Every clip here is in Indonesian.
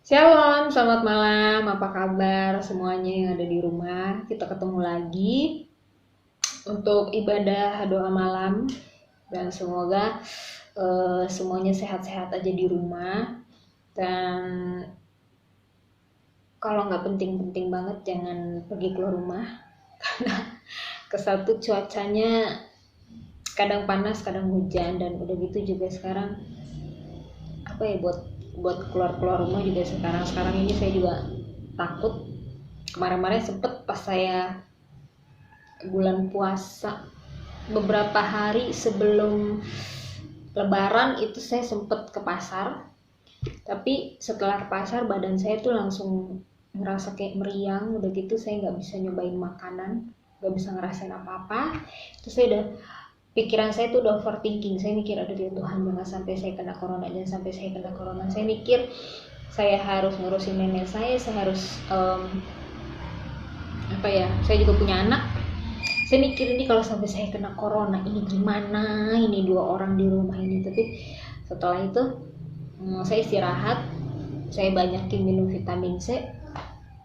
Shalom, selamat malam. Apa kabar semuanya yang ada di rumah? Kita ketemu lagi untuk ibadah doa malam dan semoga semuanya sehat-sehat aja di rumah. Dan kalau nggak penting-penting banget jangan pergi keluar rumah karena kesatu cuacanya kadang panas, kadang hujan, dan udah gitu juga sekarang apa ya buat keluar rumah juga sekarang ini saya juga takut. Kemarin-kemarin sempet pas saya bulan puasa beberapa hari sebelum lebaran itu saya sempet ke pasar, tapi setelah ke pasar badan saya tuh langsung ngerasa kayak meriang. Udah gitu saya nggak bisa nyobain makanan, nggak bisa ngerasain apa-apa. Terus saya udah pikiran saya tuh udah overthinking. Saya mikir, aduh ya Tuhan, jangan sampai saya kena corona, jangan sampai saya kena corona. Saya mikir saya harus ngurusin nenek saya harus saya juga punya anak. Saya mikir ini kalau sampai saya kena corona ini gimana, ini 2 orang di rumah ini. Tapi setelah itu saya istirahat, saya banyakin minum vitamin C,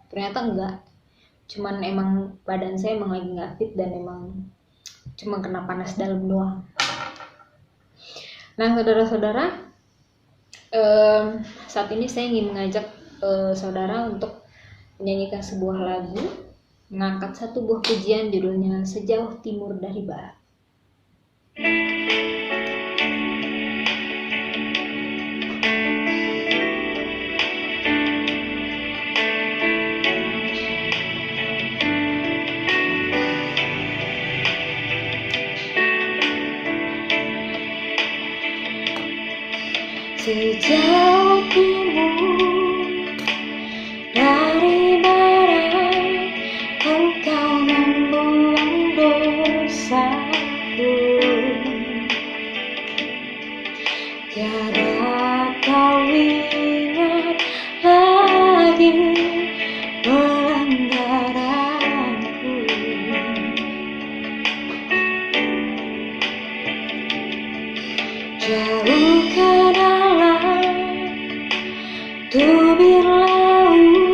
ternyata enggak, cuman emang badan saya emang lagi nggak fit dan emang cuma kena panas dalam doang. Nah saudara-saudara, saat ini saya ingin mengajak saudara untuk menyanyikan sebuah lagu, mengangkat satu buah pujian judulnya Sejauh Timur dari Barat. Sejauh timur dari barat, Engkau membuang dosaku. Tiada kau ingat lagi pelanggaranku. Jauh ke dalam tubir laut,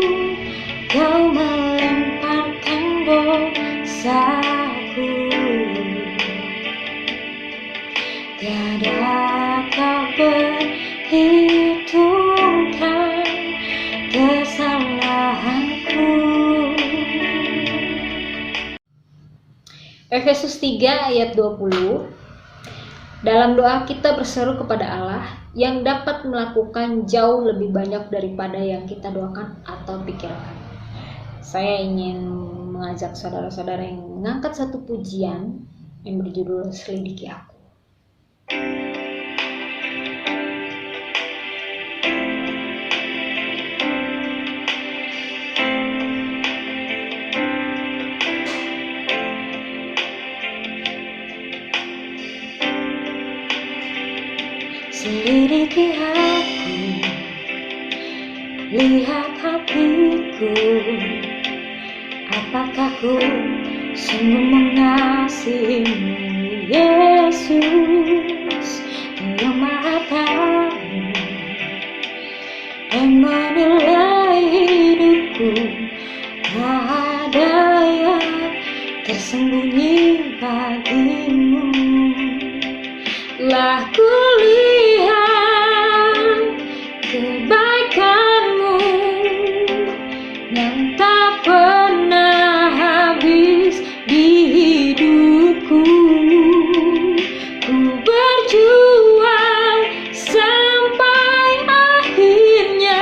Kau melemparkan dosaku. Tiada kau perhitungkan kesalahanku. Efesus 3 ayat 20. Dalam doa kita berseru kepada Allah yang dapat melakukan jauh lebih banyak daripada yang kita doakan atau pikirkan. Saya ingin mengajak saudara-saudara yang mengangkat satu pujian yang berjudul Selidiki Aku. Selidiki aku, lihat hatiku, apakah ku sungguh mengasihimu, Yesus, Kau yang Maha Tahu dan menilai hidupku. Tak ada yang tersembunyi bagimu. Lah kulihat kebaikanmu yang tak pernah habis di hidupku. Ku berjuang sampai akhirnya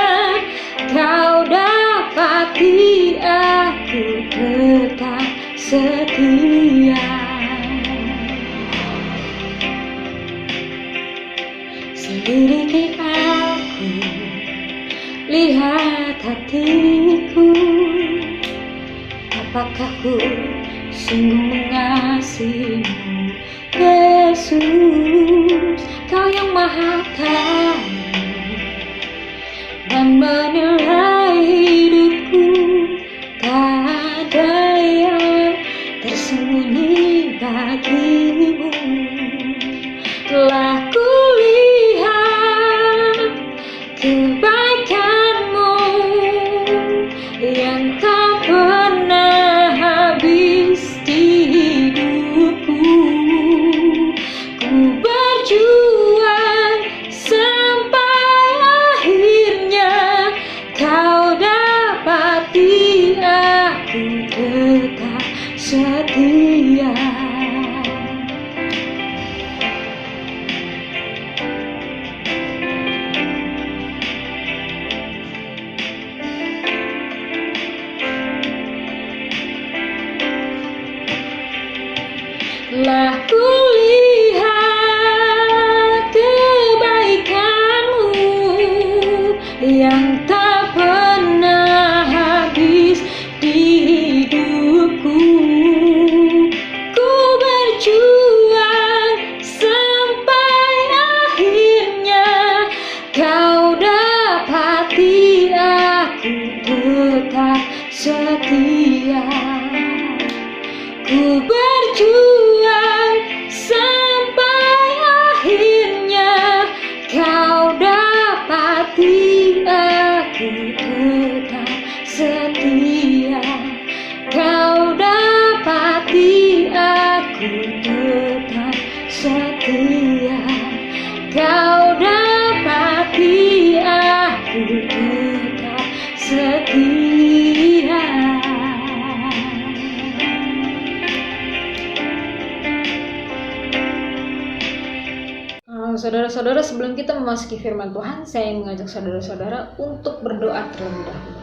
Kau dapati aku tetap setia. Selidiki aku, lihat hatiku, apakah ku sungguh mengasihimu, Yesus, Kau yang Maha Tahu dan menilai hidupku. Tak ada yang tersembunyi bagimu. Telah kulihat kebaikanmu pernah habis di hidupku. Ku berjuang sampai akhirnya kau dapati aku tetap setia. Ku berjuang sampai akhirnya kau dapati aku tetap setia. Kau dapati aku tetap setia. Kau dapati aku tetap setia. Saudara-saudara, sebelum kita memasuki firman Tuhan, saya mengajak saudara-saudara untuk berdoa terlebih dahulu.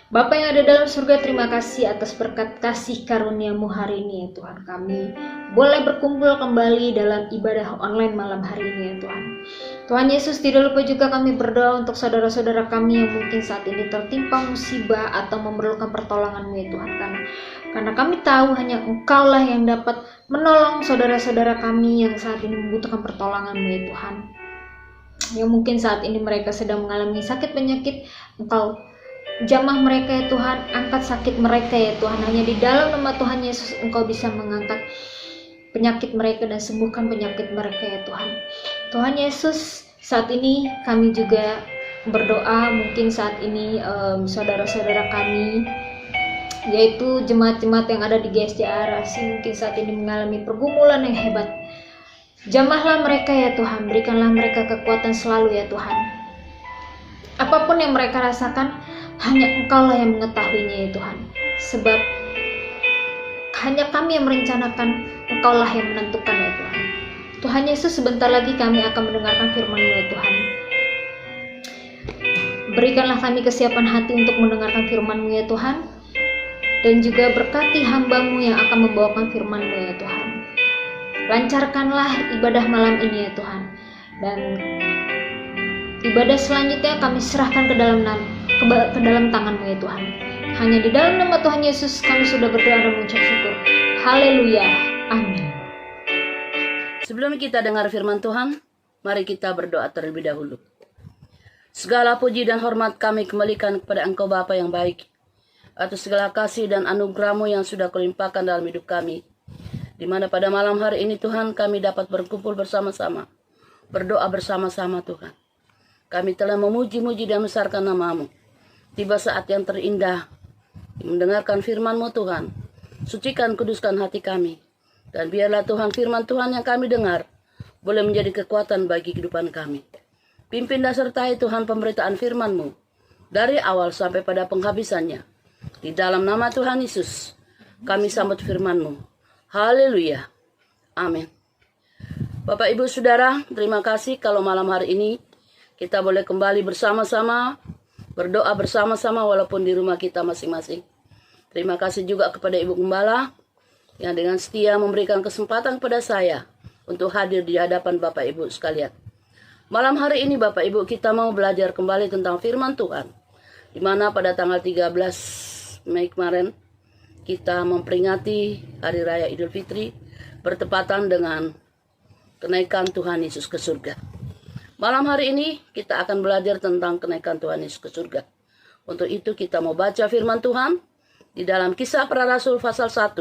Bapa yang ada dalam surga, terima kasih atas berkat kasih karunia-Mu hari ini ya Tuhan. Kami boleh berkumpul kembali dalam ibadah online malam hari ini ya Tuhan. Tuhan Yesus, tidak lupa juga kami berdoa untuk saudara-saudara kami yang mungkin saat ini tertimpa musibah atau memerlukan pertolongan-Mu ya Tuhan. Karena kami tahu hanya Engkau lah yang dapat menolong saudara-saudara kami yang saat ini membutuhkan pertolongan-Mu ya Tuhan. Yang mungkin saat ini mereka sedang mengalami sakit penyakit, Engkau jamah mereka ya Tuhan, angkat sakit mereka ya Tuhan. Hanya di dalam nama Tuhan Yesus Engkau bisa mengangkat penyakit mereka dan sembuhkan penyakit mereka ya Tuhan. Tuhan Yesus, saat ini kami juga berdoa, mungkin saat ini saudara-saudara kami, yaitu jemaat-jemaat yang ada di GSJ Arasi, mungkin saat ini mengalami pergumulan yang hebat. Jamahlah mereka ya Tuhan, berikanlah mereka kekuatan selalu ya Tuhan. Apapun yang mereka rasakan, hanya Engkau lah yang mengetahuinya ya Tuhan. Sebab hanya kami yang merencanakan, Engkau lah yang menentukan ya Tuhan. Tuhan Yesus, sebentar lagi kami akan mendengarkan firman-Mu ya Tuhan. Berikanlah kami kesiapan hati untuk mendengarkan firman-Mu ya Tuhan. Dan juga berkati hamba-Mu yang akan membawakan firman-Mu ya Tuhan. Lancarkanlah ibadah malam ini ya Tuhan. Dan ibadah selanjutnya kami serahkan ke dalam tangan-Mu ya Tuhan. Hanya di dalam nama Tuhan Yesus kami sudah berdoa dan mengucap syukur. Haleluya. Amin. Sebelum kita dengar firman Tuhan, mari kita berdoa terlebih dahulu. Segala puji dan hormat kami kembalikan kepada Engkau Bapa yang baik, atas segala kasih dan anugerah-Mu yang sudah Kau limpahkan dalam hidup kami. Di mana pada malam hari ini Tuhan kami dapat berkumpul bersama-sama, berdoa bersama-sama Tuhan. Kami telah memuji-muji dan membesarkan nama-Mu. Tiba saat yang terindah, mendengarkan firman-Mu Tuhan. Sucikan, kuduskan hati kami. Dan biarlah Tuhan firman Tuhan yang kami dengar, boleh menjadi kekuatan bagi kehidupan kami. Pimpin dan sertai Tuhan pemberitaan firman-Mu, dari awal sampai pada penghabisannya. Di dalam nama Tuhan Yesus, kami sambut firman-Mu. Haleluya. Amin. Bapak, Ibu, Saudara, terima kasih kalau malam hari ini kita boleh kembali bersama-sama, berdoa bersama-sama walaupun di rumah kita masing-masing. Terima kasih juga kepada Ibu Gembala yang dengan setia memberikan kesempatan kepada saya untuk hadir di hadapan Bapak Ibu sekalian. Malam hari ini Bapak Ibu kita mau belajar kembali tentang firman Tuhan. Di mana pada tanggal 13 Mei kemarin kita memperingati Hari Raya Idul Fitri bertepatan dengan kenaikan Tuhan Yesus ke surga. Malam hari ini kita akan belajar tentang kenaikan Tuhan Yesus ke surga. Untuk itu kita mau baca firman Tuhan di dalam Kisah Para Rasul pasal 1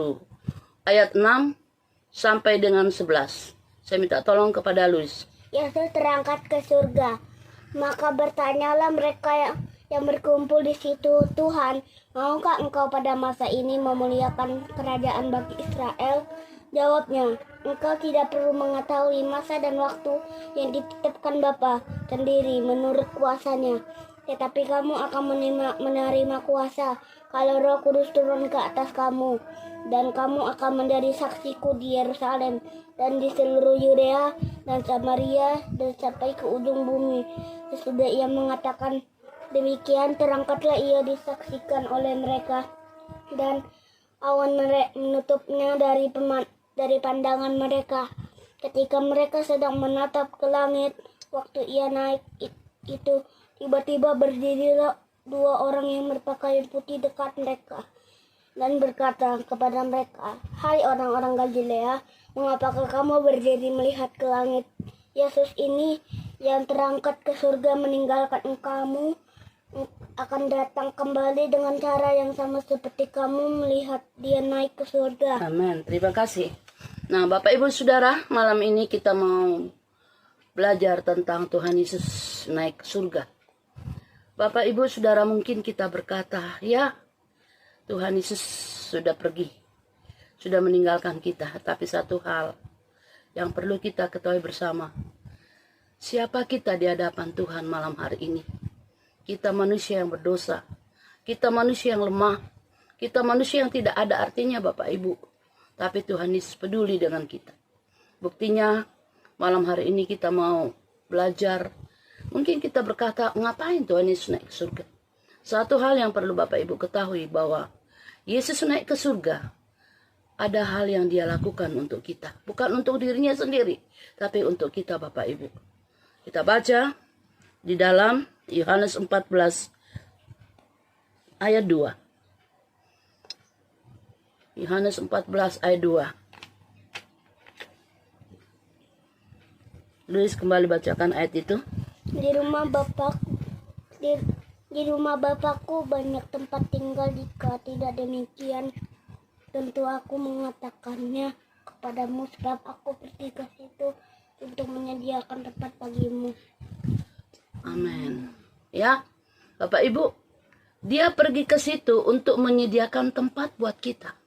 ayat 6 sampai dengan 11. Saya minta tolong kepada Luis. Yesus terangkat ke surga. Maka bertanyalah mereka yang berkumpul di situ, Tuhan, maukah Engkau pada masa ini memuliakan kerajaan bagi Israel? Jawabnya, Engkau tidak perlu mengetahui masa dan waktu yang ditetapkan Bapa sendiri menurut kuasanya. Tetapi kamu akan menerima kuasa kalau Roh Kudus turun ke atas kamu. Dan kamu akan menjadi saksiku di Yerusalem dan di seluruh Yudea dan Samaria dan sampai ke ujung bumi. Sesudah ia mengatakan demikian, terangkatlah ia disaksikan oleh mereka. Dan awan menutupnya dari pandangan mereka. Ketika mereka sedang menatap ke langit, waktu ia naik itu, Tiba-tiba berdirilah dua orang yang berpakaian putih dekat mereka dan berkata kepada mereka, "Hai orang-orang Galilea, mengapakah kamu berdiri melihat ke langit? Yesus ini yang terangkat ke surga meninggalkan kamu akan datang kembali dengan cara yang sama seperti kamu melihat dia naik ke surga." Amin. Terima kasih. Nah, Bapak Ibu Saudara, malam ini kita mau belajar tentang Tuhan Yesus naik ke surga. Bapak Ibu Saudara, mungkin kita berkata, ya Tuhan Yesus sudah pergi, sudah meninggalkan kita. Tapi satu hal yang perlu kita ketahui bersama, siapa kita di hadapan Tuhan malam hari ini? Kita manusia yang berdosa, kita manusia yang lemah, kita manusia yang tidak ada artinya Bapak Ibu. Tapi Tuhan Yesus peduli dengan kita. Buktinya malam hari ini kita mau belajar. Mungkin kita berkata, ngapain Tuhan Yesus naik ke surga? Satu hal yang perlu Bapak Ibu ketahui bahwa Yesus naik ke surga, ada hal yang dia lakukan untuk kita. Bukan untuk dirinya sendiri, tapi untuk kita Bapak Ibu. Kita baca di dalam Yohanes 14 ayat 2. Yohanes 14 ayat 2. Luis kembali bacakan ayat itu. Di rumah Bapakku banyak tempat tinggal. Jika tidak demikian, tentu aku mengatakannya kepadamu, sebab aku pergi ke situ untuk menyediakan tempat bagimu. Amin. Ya, Bapak Ibu, dia pergi ke situ untuk menyediakan tempat buat kita.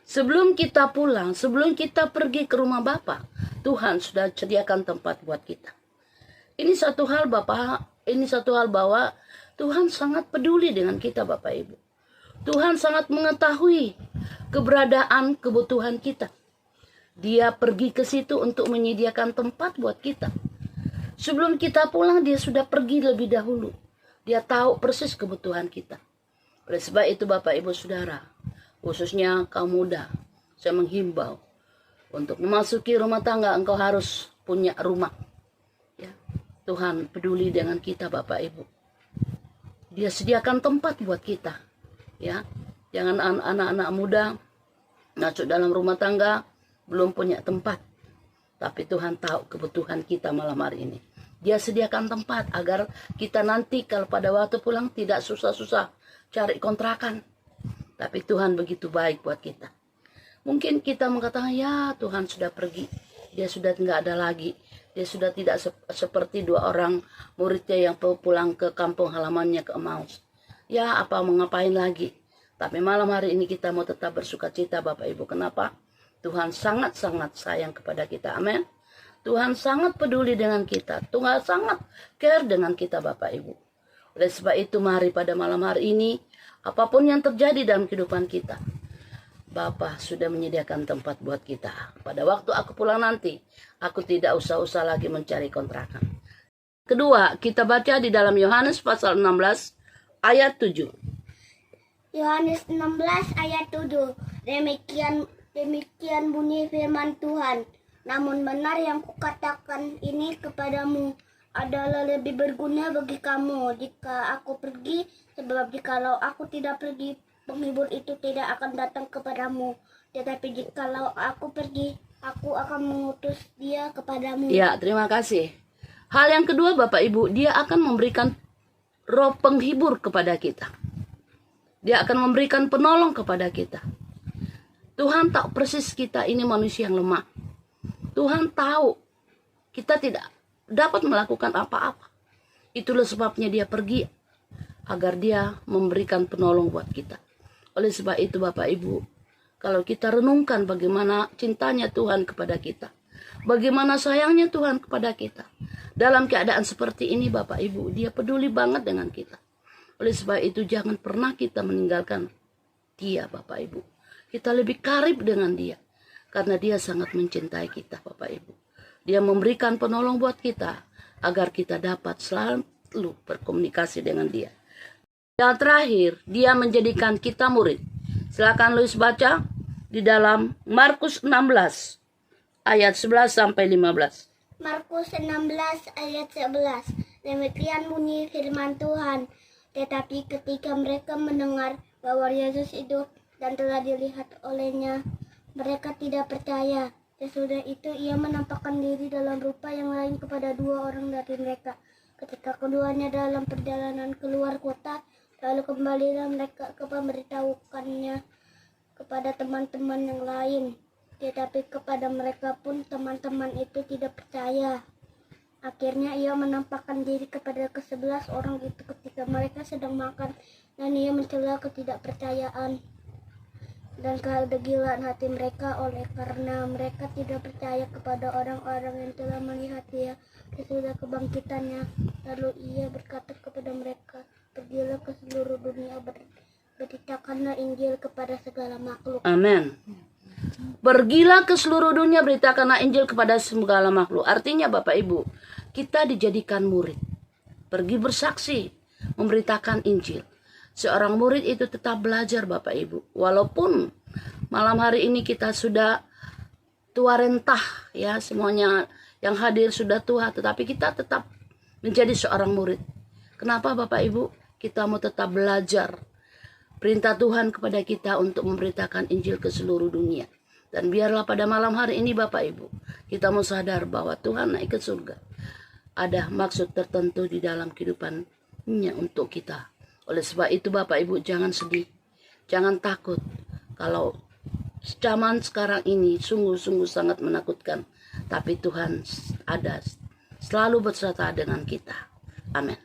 Sebelum kita pulang, sebelum kita pergi ke rumah Bapa, Tuhan sudah sediakan tempat buat kita. Ini satu hal Bapak, ini satu hal bahwa Tuhan sangat peduli dengan kita Bapak Ibu. Tuhan sangat mengetahui keberadaan, kebutuhan kita. Dia pergi ke situ untuk menyediakan tempat buat kita. Sebelum kita pulang, dia sudah pergi lebih dahulu. Dia tahu persis kebutuhan kita. Oleh sebab itu Bapak Ibu Saudara, khususnya kaum muda, saya menghimbau untuk memasuki rumah tangga, engkau harus punya rumah. Ya, Tuhan peduli dengan kita Bapak Ibu. Dia sediakan tempat buat kita. Ya, jangan anak-anak muda masuk dalam rumah tangga belum punya tempat. Tapi Tuhan tahu kebutuhan kita malam hari ini. Dia sediakan tempat agar kita nanti kalau pada waktu pulang tidak susah-susah cari kontrakan. Tapi Tuhan begitu baik buat kita. Mungkin kita mengatakan, ya Tuhan sudah pergi. Dia sudah tidak ada lagi. Dia sudah tidak seperti dua orang muridnya yang pulang ke kampung halamannya ke Emmaus. Ya, apa mau ngapain lagi? Tapi malam hari ini kita mau tetap bersuka cita Bapak Ibu. Kenapa? Tuhan sangat-sangat sayang kepada kita. Amin. Tuhan sangat peduli dengan kita. Tuhan sangat care dengan kita Bapak Ibu. Oleh sebab itu mari pada malam hari ini, apapun yang terjadi dalam kehidupan kita, Bapa sudah menyediakan tempat buat kita. Pada waktu aku pulang nanti, aku tidak usah lagi mencari kontrakan. Kedua, kita baca di dalam Yohanes pasal 16 ayat 7. Yohanes 16 ayat 7. Demikian bunyi firman Tuhan. Namun benar yang kukatakan ini kepadamu adalah lebih berguna bagi kamu jika aku pergi, sebab jikalau aku tidak pergi, penghibur itu tidak akan datang kepadamu. Tetapi jikalau aku pergi, aku akan mengutus dia kepadamu. Ya, terima kasih. Hal yang kedua Bapak Ibu, dia akan memberikan roh penghibur kepada kita. Dia akan memberikan penolong kepada kita. Tuhan tahu persis kita ini manusia yang lemah. Tuhan tahu kita tidak dapat melakukan apa-apa. Itulah sebabnya dia pergi agar dia memberikan penolong buat kita. Oleh sebab itu Bapak Ibu, kalau kita renungkan bagaimana cintanya Tuhan kepada kita, bagaimana sayangnya Tuhan kepada kita, dalam keadaan seperti ini Bapak Ibu, dia peduli banget dengan kita. Oleh sebab itu jangan pernah kita meninggalkan dia Bapak Ibu. Kita lebih karib dengan dia, karena dia sangat mencintai kita Bapak Ibu. Dia memberikan penolong buat kita, agar kita dapat selalu berkomunikasi dengan dia. Yang terakhir, dia menjadikan kita murid. Silakan Luis baca di dalam Markus 16 ayat 11 sampai 15. Markus 16 ayat 11. Demikian bunyi firman Tuhan. Tetapi ketika mereka mendengar bahwa Yesus hidup dan telah dilihat olehnya, mereka tidak percaya. Sesudah itu ia menampakkan diri dalam rupa yang lain kepada 2 orang dari mereka. Ketika keduanya dalam perjalanan keluar kota, lalu kembalilah mereka ke memberitahukannya kepada teman-teman yang lain. Tetapi kepada mereka pun teman-teman itu tidak percaya. Akhirnya ia menampakkan diri kepada ke-11 orang itu ketika mereka sedang makan, dan ia mencela ketidakpercayaan dan kegilaan hati mereka oleh karena mereka tidak percaya kepada orang-orang yang telah melihat dia sesudah kebangkitannya. Lalu ia berkata kepada mereka, pergilah ke seluruh dunia, beritakanlah Injil kepada segala makhluk. Amin. Pergilah ke seluruh dunia, beritakanlah Injil kepada segala makhluk. Artinya Bapak Ibu, kita dijadikan murid. Pergi bersaksi, memberitakan Injil. Seorang murid itu tetap belajar Bapak Ibu. Walaupun malam hari ini kita sudah tua rentah ya, semuanya yang hadir sudah tua, tetapi kita tetap menjadi seorang murid. Kenapa Bapak Ibu? Kita mau tetap belajar. Perintah Tuhan kepada kita untuk memberitakan Injil ke seluruh dunia. Dan biarlah pada malam hari ini Bapak Ibu, kita mau sadar bahwa Tuhan naik ke surga. Ada maksud tertentu di dalam kehidupannya untuk kita. Oleh sebab itu Bapak Ibu, jangan sedih, jangan takut. Kalau zaman sekarang ini sungguh-sungguh sangat menakutkan, tapi Tuhan ada selalu beserta dengan kita. Amin.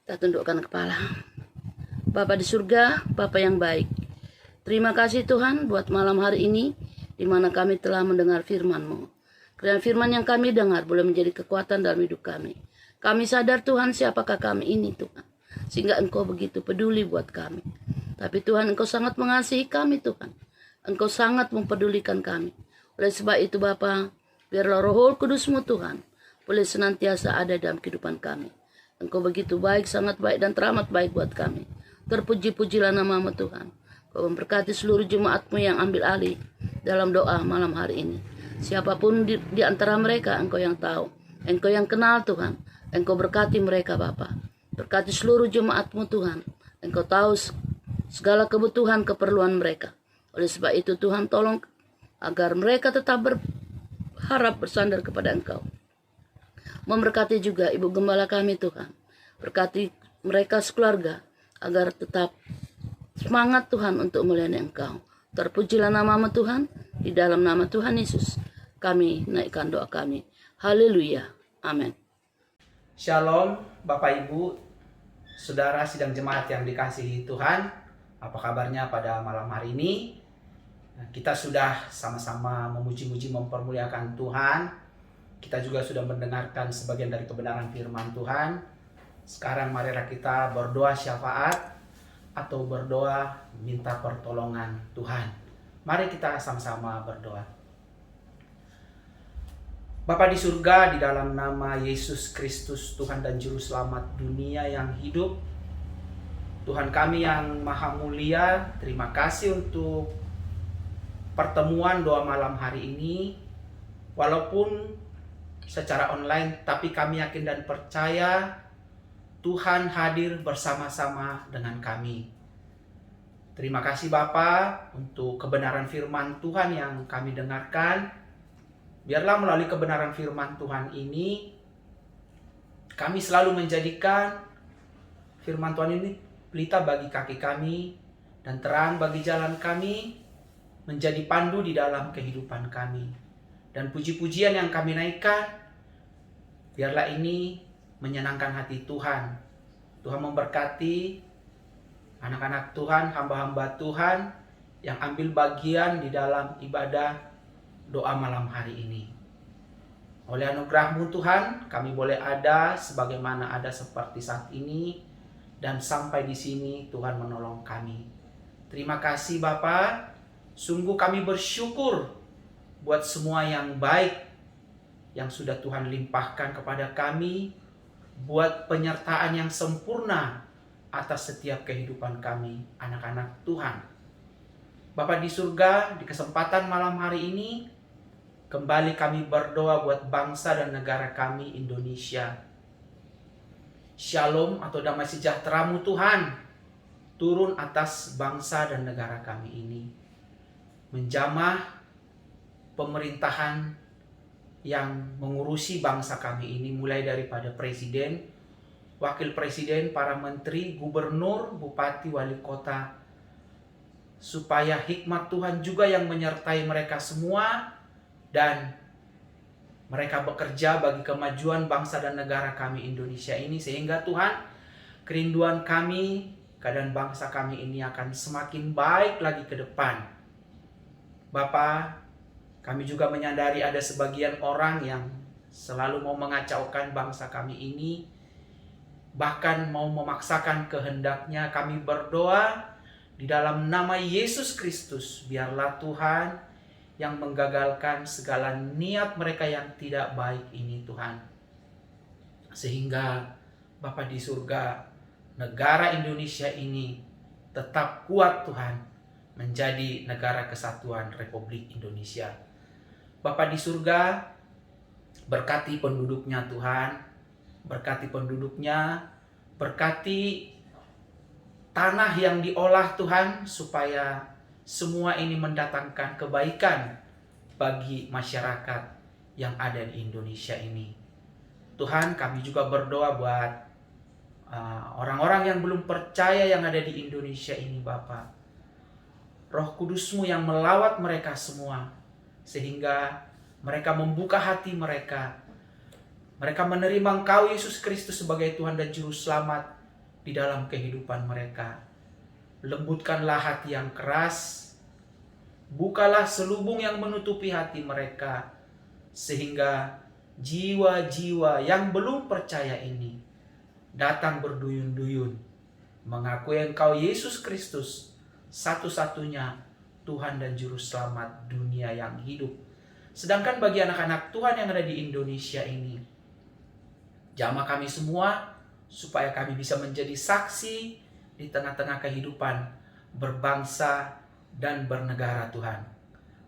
Kita tundukkan kepala. Bapa di surga, Bapa yang baik, terima kasih Tuhan buat malam hari ini, di mana kami telah mendengar firman-Mu. Karena firman yang kami dengar boleh menjadi kekuatan dalam hidup kami. Kami sadar Tuhan siapakah kami ini Tuhan, sehingga Engkau begitu peduli buat kami. Tapi Tuhan, Engkau sangat mengasihi kami Tuhan. Engkau sangat mempedulikan kami. Oleh sebab itu Bapa, biarlah Roh Kudus-Mu Tuhan boleh senantiasa ada dalam kehidupan kami. Engkau begitu baik, sangat baik dan teramat baik buat kami. Terpuji-pujilah nama-Mu Tuhan. Kau memberkati seluruh jemaat-Mu yang ambil alih dalam doa malam hari ini. Siapapun di antara mereka, Engkau yang tahu. Engkau yang kenal Tuhan. Engkau berkati mereka Bapa. Berkati seluruh jemaat-Mu Tuhan. Engkau tahu segala kebutuhan keperluan mereka. Oleh sebab itu Tuhan tolong agar mereka tetap berharap bersandar kepada Engkau. Memberkati juga Ibu Gembala kami Tuhan. Berkati mereka sekeluarga agar tetap semangat Tuhan untuk melayani Engkau. Terpujilah nama-Mu Tuhan. Di dalam nama Tuhan Yesus kami naikkan doa kami. Haleluya. Amin. Shalom Bapak Ibu, Saudara sidang jemaat yang dikasihi Tuhan. Apa kabarnya pada malam hari ini? Kita sudah sama-sama memuji-muji mempermuliakan Tuhan. Kita juga sudah mendengarkan sebagian dari kebenaran firman Tuhan. Sekarang marilah kita berdoa syafaat atau berdoa minta pertolongan Tuhan. Mari kita sama-sama berdoa. Bapa di surga, di dalam nama Yesus Kristus, Tuhan dan Juru Selamat dunia yang hidup, Tuhan kami yang maha mulia, terima kasih untuk pertemuan doa malam hari ini. Walaupun secara online, tapi kami yakin dan percaya Tuhan hadir bersama-sama dengan kami. Terima kasih Bapa untuk kebenaran firman Tuhan yang kami dengarkan. Biarlah melalui kebenaran firman Tuhan ini, kami selalu menjadikan firman Tuhan ini pelita bagi kaki kami dan terang bagi jalan kami, menjadi pandu di dalam kehidupan kami. Dan puji-pujian yang kami naikkan, biarlah ini menyenangkan hati Tuhan. Tuhan memberkati anak-anak Tuhan, hamba-hamba Tuhan yang ambil bagian di dalam ibadah doa malam hari ini. Oleh anugerah-Mu Tuhan, kami boleh ada sebagaimana ada seperti saat ini, dan sampai di sini Tuhan menolong kami. Terima kasih Bapa. Sungguh kami bersyukur buat semua yang baik yang sudah Tuhan limpahkan kepada kami, buat penyertaan yang sempurna atas setiap kehidupan kami, anak-anak Tuhan. Bapa di surga, di kesempatan malam hari ini, kembali kami berdoa buat bangsa dan negara kami Indonesia. Shalom atau damai sejahtera-Mu Tuhan turun atas bangsa dan negara kami ini. Menjamah pemerintahan yang mengurusi bangsa kami ini, mulai daripada presiden, wakil presiden, para menteri, gubernur, bupati, wali kota, supaya hikmat Tuhan juga yang menyertai mereka semua dan mereka bekerja bagi kemajuan bangsa dan negara kami Indonesia ini, sehingga Tuhan, kerinduan kami, keadaan bangsa kami ini akan semakin baik lagi ke depan. Bapa, kami juga menyadari ada sebagian orang yang selalu mau mengacaukan bangsa kami ini, bahkan mau memaksakan kehendaknya. Kami berdoa di dalam nama Yesus Kristus, biarlah Tuhan yang menggagalkan segala niat mereka yang tidak baik ini Tuhan. Sehingga Bapa di surga, negara Indonesia ini tetap kuat Tuhan, menjadi negara kesatuan Republik Indonesia. Bapa di surga, berkati penduduknya Tuhan, berkati penduduknya, berkati tanah yang diolah Tuhan, supaya semua ini mendatangkan kebaikan bagi masyarakat yang ada di Indonesia ini. Tuhan, kami juga berdoa buat orang-orang yang belum percaya yang ada di Indonesia ini Bapa. Roh Kudus-Mu yang melawat mereka semua, sehingga mereka membuka hati mereka. Mereka menerima Engkau Yesus Kristus sebagai Tuhan dan Juru Selamat di dalam kehidupan mereka. Lembutkanlah hati yang keras, bukalah selubung yang menutupi hati mereka, sehingga jiwa-jiwa yang belum percaya ini datang berduyun-duyun mengakui Engkau Yesus Kristus satu-satunya Tuhan dan Juru Selamat dunia yang hidup. Sedangkan bagi anak-anak Tuhan yang ada di Indonesia ini, jamah kami semua supaya kami bisa menjadi saksi di tengah-tengah kehidupan berbangsa dan bernegara Tuhan.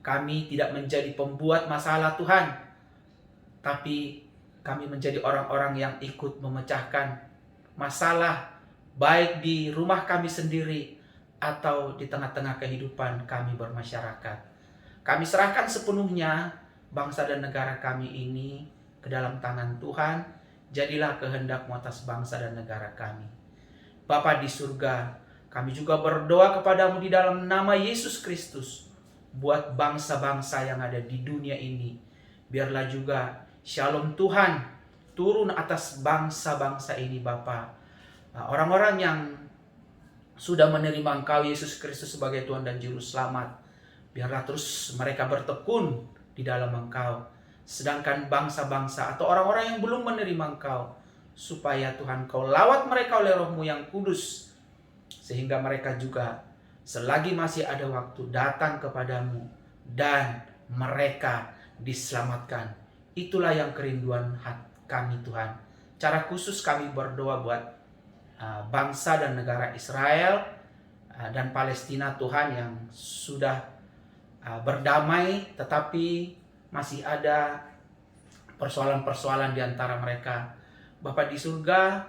Kami tidak menjadi pembuat masalah Tuhan, tapi kami menjadi orang-orang yang ikut memecahkan masalah, baik di rumah kami sendiri atau di tengah-tengah kehidupan kami bermasyarakat. Kami serahkan sepenuhnya bangsa dan negara kami ini ke dalam tangan Tuhan. Jadilah kehendak-Mu atas bangsa dan negara kami. Bapa di surga, kami juga berdoa kepadamu di dalam nama Yesus Kristus, buat bangsa-bangsa yang ada di dunia ini. Biarlah juga shalom Tuhan turun atas bangsa-bangsa ini Bapa. Orang-orang yang sudah menerima Engkau Yesus Kristus sebagai Tuhan dan Juru Selamat, biarlah terus mereka bertekun di dalam Engkau. Sedangkan bangsa-bangsa atau orang-orang yang belum menerima Engkau, supaya Tuhan Kau lawat mereka oleh Roh-Mu yang kudus, sehingga mereka juga selagi masih ada waktu datang kepadamu dan mereka diselamatkan. Itulah yang kerinduan hati kami Tuhan. Cara khusus kami berdoa buat bangsa dan negara Israel dan Palestina Tuhan, yang sudah berdamai, tetapi masih ada persoalan-persoalan di antara mereka. Bapa di surga,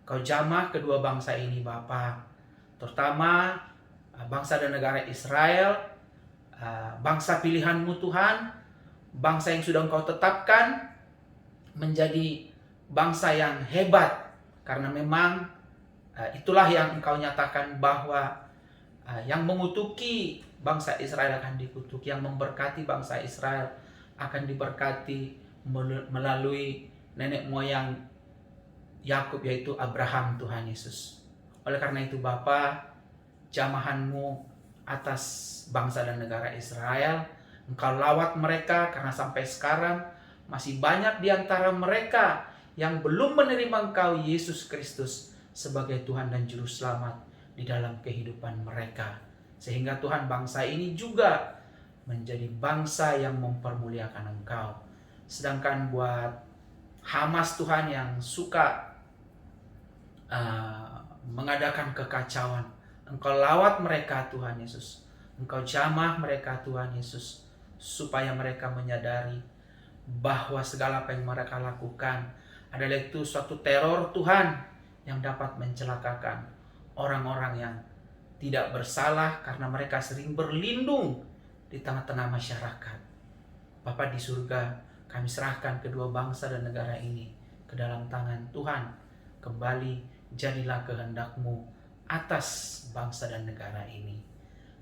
Kau jamah kedua bangsa ini Bapa, terutama bangsa dan negara Israel, bangsa pilihan-Mu Tuhan, bangsa yang sudah Engkau tetapkan menjadi bangsa yang hebat, karena memang itulah yang Engkau nyatakan bahwa yang mengutuki bangsa Israel akan dikutuki, yang memberkati bangsa Israel akan diberkati melalui nenek moyang Yakub, yaitu Abraham Tuhan Yesus. Oleh karena itu Bapa, jamahan-Mu atas bangsa dan negara Israel, Engkau lawat mereka, karena sampai sekarang masih banyak di antara mereka yang belum menerima Engkau Yesus Kristus sebagai Tuhan dan Juru Selamat di dalam kehidupan mereka. Sehingga Tuhan, bangsa ini juga menjadi bangsa yang mempermuliakan Engkau. Sedangkan buat Hamas Tuhan yang suka mengadakan kekacauan, Engkau lawat mereka Tuhan Yesus. Engkau jamah mereka Tuhan Yesus, supaya mereka menyadari bahwa segala apa yang mereka lakukan adalah itu suatu teror Tuhan yang dapat mencelakakan orang-orang yang tidak bersalah karena mereka sering berlindung di tengah-tengah masyarakat. Bapa di surga, kami serahkan kedua bangsa dan negara ini ke dalam tangan Tuhan. Kembali jadilah kehendak-Mu atas bangsa dan negara ini.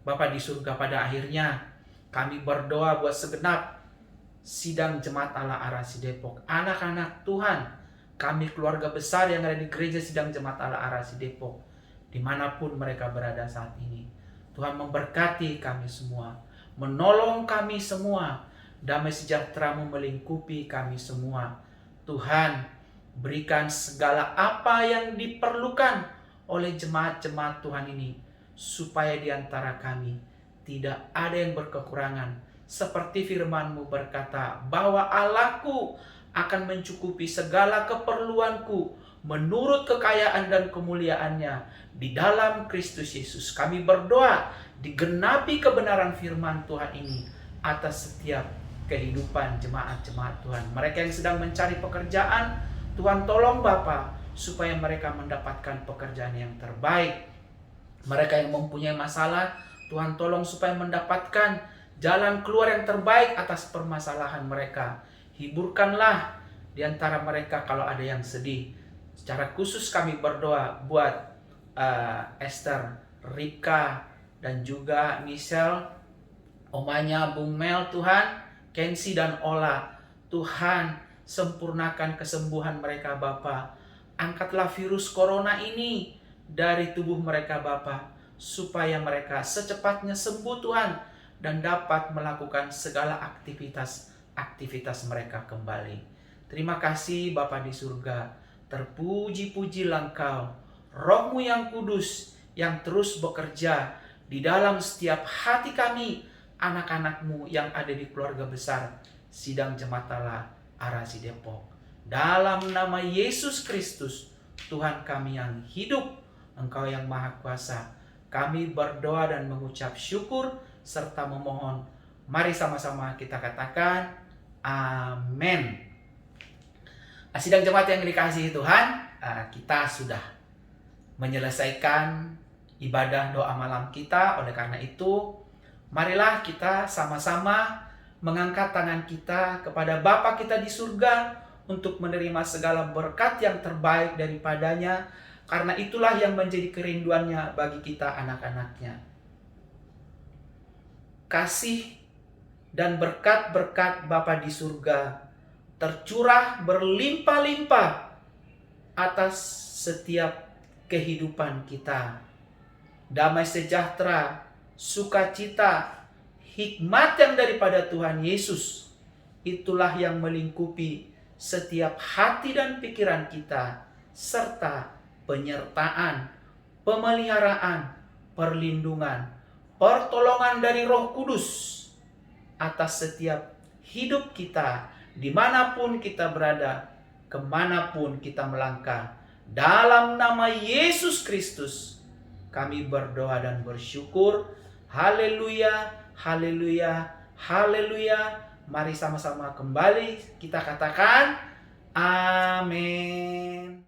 Bapa di surga, pada akhirnya kami berdoa buat segenap sidang Jemaat Allah Arasi Depok, anak-anak Tuhan, kami keluarga besar yang ada di gereja sidang Jemaat Allah Arasi Depok, dimanapun mereka berada saat ini. Tuhan memberkati kami semua, menolong kami semua, damai sejahtera-Mu melingkupi kami semua. Tuhan, berikan segala apa yang diperlukan oleh jemaat-jemaat Tuhan ini, supaya di antara kami tidak ada yang berkekurangan. Seperti firman-Mu berkata, bahwa Allah-Ku akan mencukupi segala keperluanku menurut kekayaan dan kemuliaan-Nya di dalam Kristus Yesus. Kami berdoa digenapi kebenaran firman Tuhan ini atas setiap kehidupan jemaat-jemaat Tuhan. Mereka yang sedang mencari pekerjaan, Tuhan tolong Bapa supaya mereka mendapatkan pekerjaan yang terbaik. Mereka yang mempunyai masalah, Tuhan tolong supaya mendapatkan jalan keluar yang terbaik atas permasalahan mereka. Hiburkanlah di antara mereka kalau ada yang sedih. Secara khusus kami berdoa buat Esther, Rika, dan juga Michelle, omanya Bung Mel, Tuhan, Kensi dan Ola. Tuhan, sempurnakan kesembuhan mereka Bapa. Angkatlah virus corona ini dari tubuh mereka Bapa, supaya mereka secepatnya sembuh Tuhan, dan dapat melakukan segala aktivitas mereka kembali. Terima kasih Bapa di surga, terpuji-pujilah Engkau, Roh-Mu yang kudus yang terus bekerja di dalam setiap hati kami, anak-anak-Mu yang ada di keluarga besar Sidang Jemaat Allah Arasi Depok. Dalam nama Yesus Kristus, Tuhan kami yang hidup, Engkau yang Maha Kuasa, kami berdoa dan mengucap syukur serta memohon. Mari sama-sama kita katakan amin. Sidang jemaat yang dikasihi Tuhan, kita sudah menyelesaikan ibadah doa malam kita. Oleh karena itu, marilah kita sama-sama mengangkat tangan kita kepada Bapa kita di surga untuk menerima segala berkat yang terbaik daripadanya, karena itulah yang menjadi kerinduannya bagi kita anak-anaknya. Kasih dan berkat-berkat Bapa di surga tercurah berlimpah-limpah atas setiap kehidupan kita. Damai sejahtera, sukacita, hikmat yang daripada Tuhan Yesus, itulah yang melingkupi setiap hati dan pikiran kita, serta penyertaan, pemeliharaan, perlindungan, pertolongan dari Roh Kudus atas setiap hidup kita, dimanapun kita berada, kemanapun kita melangkah. Dalam nama Yesus Kristus, kami berdoa dan bersyukur. Haleluya, haleluya, haleluya. Mari sama-sama kembali kita katakan amin.